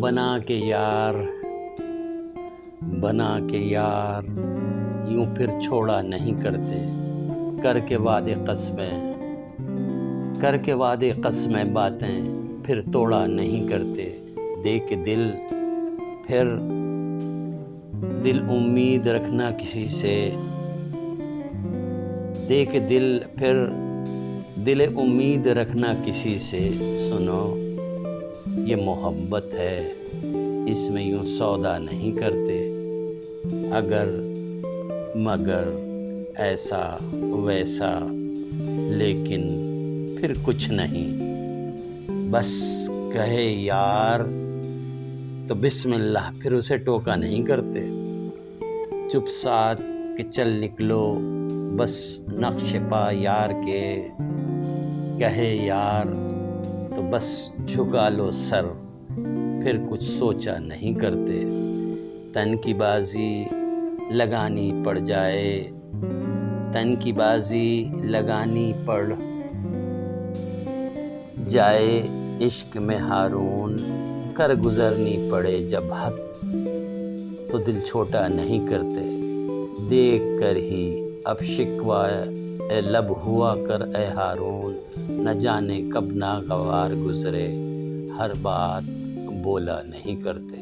بنا کے یار یوں پھر چھوڑا نہیں کرتے، کر کے وعدے قسمیں باتیں پھر توڑا نہیں کرتے، دے کے دل امید رکھنا کسی سے، دے کے دل امید رکھنا کسی سے، سنو یہ محبت ہے اس میں یوں سودا نہیں کرتے، اگر مگر ایسا ویسا لیکن پھر کچھ نہیں، بس کہے یار تو بسم اللہ پھر اسے ٹوکا نہیں کرتے، چپ ساتھ کہ چل نکلو بس نقش پا یار کے، کہے یار تو بس جھکا لو سر پھر کچھ سوچا نہیں کرتے، تن کی بازی لگانی پڑ جائے عشق میں ہارون، کر گزرنی پڑے جب حد تو دل چھوٹا نہیں کرتے، دیکھ کر ہی اب شکوہ اے لب ہوا کر اے ہارون، نہ جانے کب ناگوار گزرے ہر بات بولا نہیں کرتے۔